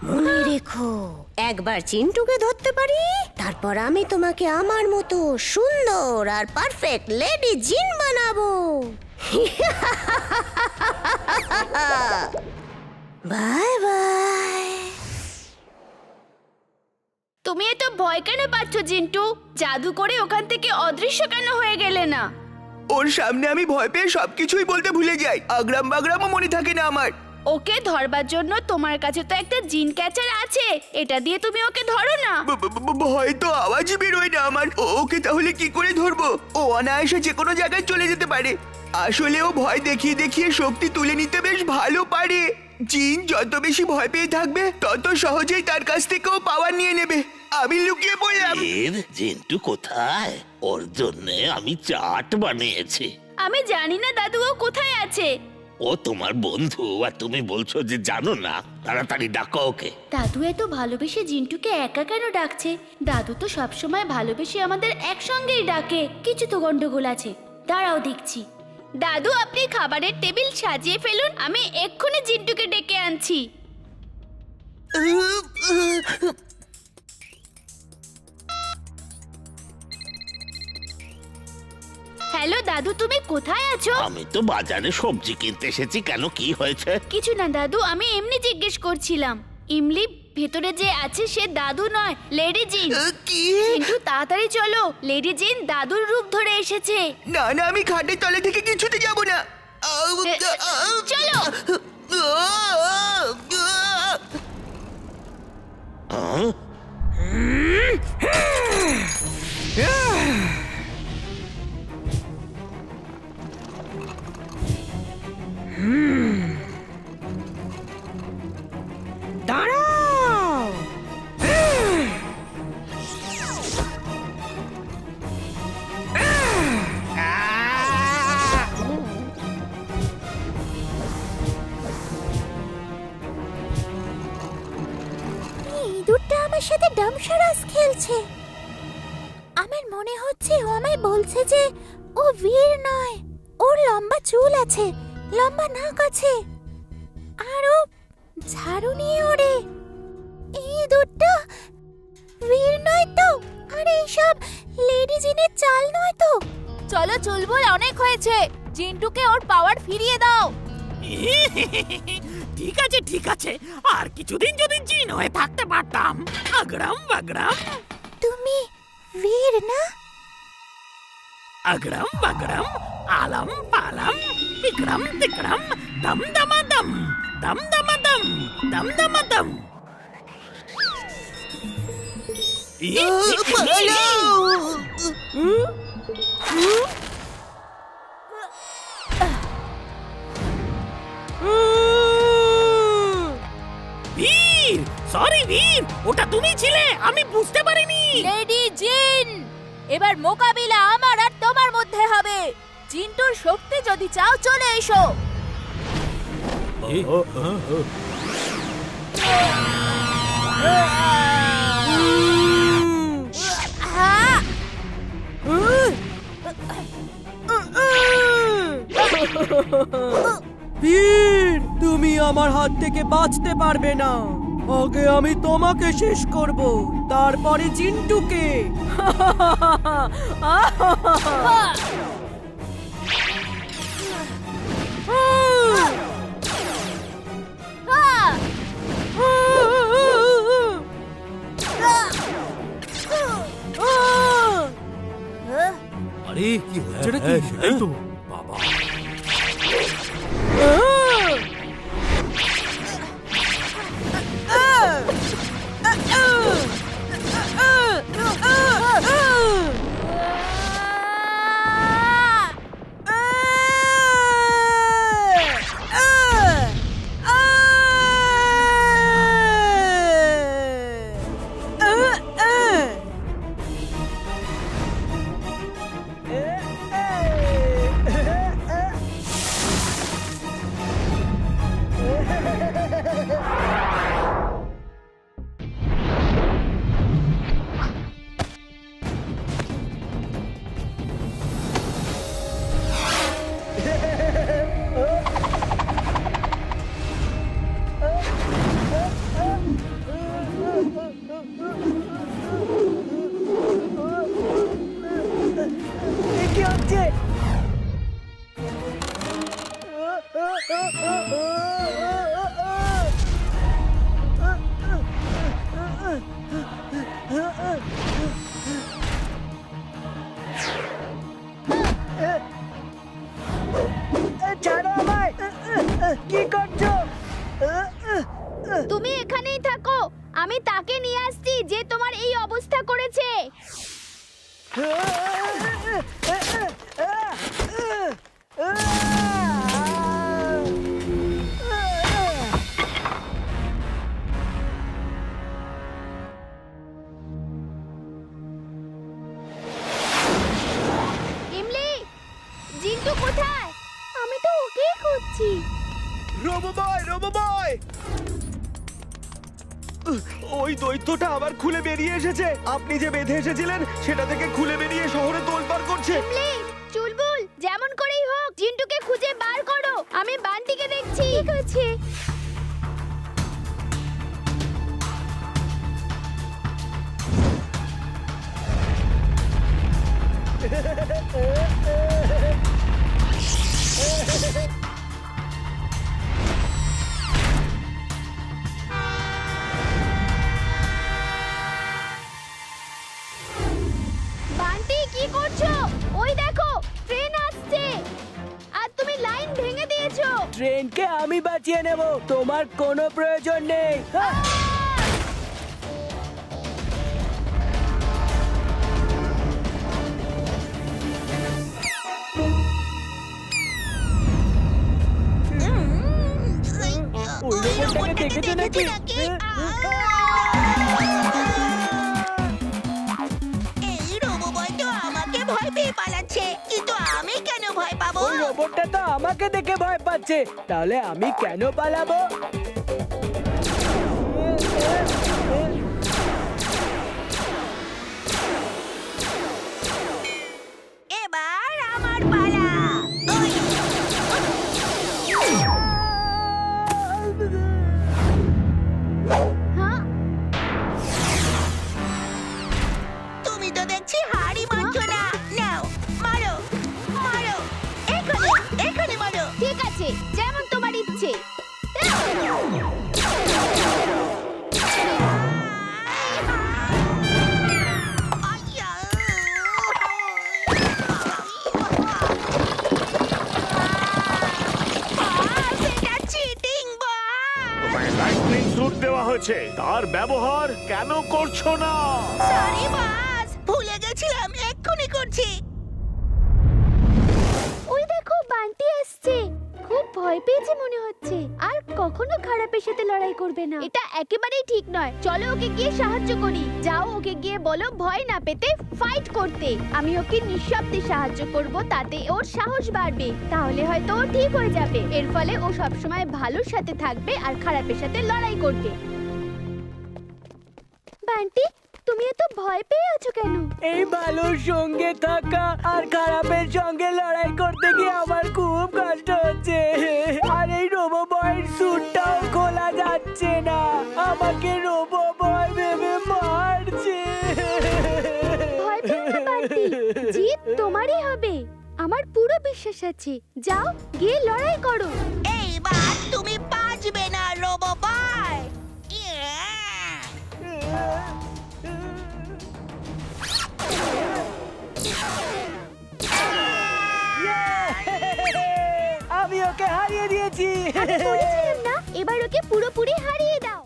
মনে রেখো, একবার চিন্টুকে ধরতে পারি, তারপর আমি তোমাকে আমার মতো সুন্দর আর পারফেক্ট লেডি জিন বানাবো। Bye bye. তুমি এত ভয় কেন পাচ্ছ জিন্টু? জাদু করে ওখান থেকে অদৃশ্য কেন হয়ে গেলে না? ওর সামনে আমি ভয় পেয়ে সবকিছুই বলতে ভুলে যাই, আগ্রাম বাগ্রামও মনে থাকে না আমার। ওকে ধরবার জন্য তোমার কাছে তো একটা জিন ক্যাচার আছে, এটা দিয়ে তুমি ওকে ধরো না। ভয় তো আওয়াজই বেরোয় না আমার, ওকে তাহলে কি করে ধরবো? ও অনায়াসে যে কোনো জায়গায় চলে যেতে পারে। আসলে ও ভয় দেখিয়ে দেখিয়ে শক্তি তুলে নিতে বেশ ভালো পারে। জিন যত বেশি ভয় পেয়ে থাকবে তত সহজেই তার কাছ থেকে ও পাওয়ার নিয়ে নেবে। আমি লুকিয়ে পড়লাম। জিন্টু কোথায়? ওর জন্য আমি চাট বানিয়েছি। আমি জানি না দাদু ও কোথায় আছে। ও তোমার বন্ধু আর তুমি বলছো যে জানো না? তাড়াতাড়ি ডাকো ওকে। দাদু এত ভালোবেসে জিন্টুকে একা কেন ডাকছে? দাদু তো সবসময় ভালোবেসে আমাদের একসঙ্গেই ডাকে। কিছু তো গন্ডগোল আছে, দাঁড়াও দেখছি। দাদু আপনি খাবারের টেবিল সাজিয়ে ফেলুন, আমি এক্ষুনি জিন্টুকে ডেকে আনছি। হ্যালো দাদু, তুমি কোথায় আছো? আমি তো বাজারে সবজি কিনতে এসেছি। কেন, কি হয়েছে? কিছু না দাদু, আমি এমনি জিজ্ঞেস করছিলাম। ইমলি ভেতরে যে আছে সে দাদু নয়, লেডি জিন। কি? কিন্তু তাড়াতাড়ি চলো, লেডি জিন দাদুর রূপ ধরে এসেছে। না না, আমি খাটের তলে থেকে কিছুতে যাব না। চলো। দাঁড়াও। ইঁদুরটা আমার সাথে ডামসারাস খেলছে। আমার মনে হচ্ছে ও আমায় বলছে যে ও বীর নয়। ওর লম্বা চুল আছে, লম্বা নাক আছে, আর ও ঝাড়ু নিয়ে ওড়ে। ইঁদুরটা বীর নয় তো? আর এইসব লেডি জিনের চাল নয় তো? চলো চুলবুল, অনেক হয়েছে। জিন্টুকে ওর পাওয়ার ফিরিয়ে দাও। ঠিক আছে ঠিক আছে, আর কিছুদিন যদি জিন হয়ে থাকতে পারতাম। আগ্রাম বাগ্রাম। তুমি বীর না? আগ্রাম বাগ্রাম, আলম পালম, বিক্রম তিক্রম, দম দমাদম, দম দমাদম, দম দমাদম। বীর, সরি বীর, ওটা তুমি ছিলে, আমি বুঝতে পারিনি। লেডি জিন, এবার মোকাবিলা আমার আর তোমার মধ্যে হবে। জিন্টুর শক্তি যদি চাও চলে এসো। বীর, তুমি আমার হাত থেকে বাঁচতে পারবে না। আগে আমি তোমাকে শেষ করব, তারপরে চিন্টুকে। আরে কি হচ্ছে নাকি? সেটাই তো বাবা। তুমি এখানেই থাকো, আমি তাকে নিয়ে আসছি যে তোমার এই অবস্থা করেছে। ইমলি, জিন্টু কোথায়? আমি তো ওকেই খুঁজছি। রোবো বয় ওই দৈত্যটা আবার খুলে বেরিয়ে এসেছে। আপনি যে বেঁধে এসেছিলেন সেটা থেকে খুলে বেরিয়ে শহরে তোলপাড় করছে। ইমলি, চুলবুল, যেমন করেই হোক জিন্টুকে খুঁজে বার করো। আমি বান্টিকে দেখছি। ঠিক আছে। বান্টি, কি করছো? ওই দেখো, ট্রেন আসছে আর তুমি লাইন ভেঙে দিয়েছো। ট্রেনকে আমি বাঁচিয়ে নেব, তোমার কোনো প্রয়োজন নেই। ওই রোবটটাকে দেখেছো নাকি? এই রোবট তো আমাকে ভয় পেয়ে পালাচ্ছে, কিন্তু আমি কেন ভয় পাবো? ওই রোবটটা তো আমাকে দেখে ভয় পাচ্ছে, তাহলে আমি কেন পালাবো? এবার আমার পালা। ওই, হ্যাঁ, তুমি তো দেখছি হাড়ি মারছো না। নাও, মারো মারো, এখানে এখানে মারো। ঠিক আছে, যেমন তোমার ইচ্ছে। আইয়া! এটা চিটিং বয়। তোমায় লাইটনিং স্যুট দেওয়া হয়েছে, তার ব্যবহার কেন করছো না? সরি বস, ভুলে গেছিলাম, এক্ষুনি করছি। ওই দেখো, বান্টি আসছে। খুব ভয় পেয়েছে মনে হচ্ছে, আর কখনো খারাপের সাথে লড়াই করবে না। এটা একেবারেই ঠিক নয়। চলো ওকে গিয়ে সাহায্য করি। যাও, ওকে গিয়ে বলো ভয় না পেতে ফাইট করতে। আমি ওকে নিঃশব্দে সাহায্য করব, তাতে ওর সাহস বাড়বে। তাহলে হয়তো ও ঠিক হয়ে যাবে। এর ফলে ও সবসময় ভালোর সাথে থাকবে আর খারাপের সাথে লড়াই করবে। বান্টি, তুমি এত ভয় পেয়ে আছো কেন? এই ভালোর সঙ্গে থাকা আর খারাপের সঙ্গে লড়াই করতে গিয়ে আমার খুব কষ্ট হচ্ছে। আর এই রোবো বয়ের স্যুটটাও খোলা যাচ্ছে না, আমাকে রোবো বয় ভেবে মারছে। ভয় পেও না বান্টি, জিত তোমারই হবে। আমার পুরো বিশ্বাস আছে। যাও, গিয়ে লড়াই করো। এইবার তুমি বাঁচবে না রোবো বয়। আমি ওকে হারিয়ে দিয়েছি। আমি বলেছিলাম না, এবার ওকে পুরোপুরি হারিয়ে দাও।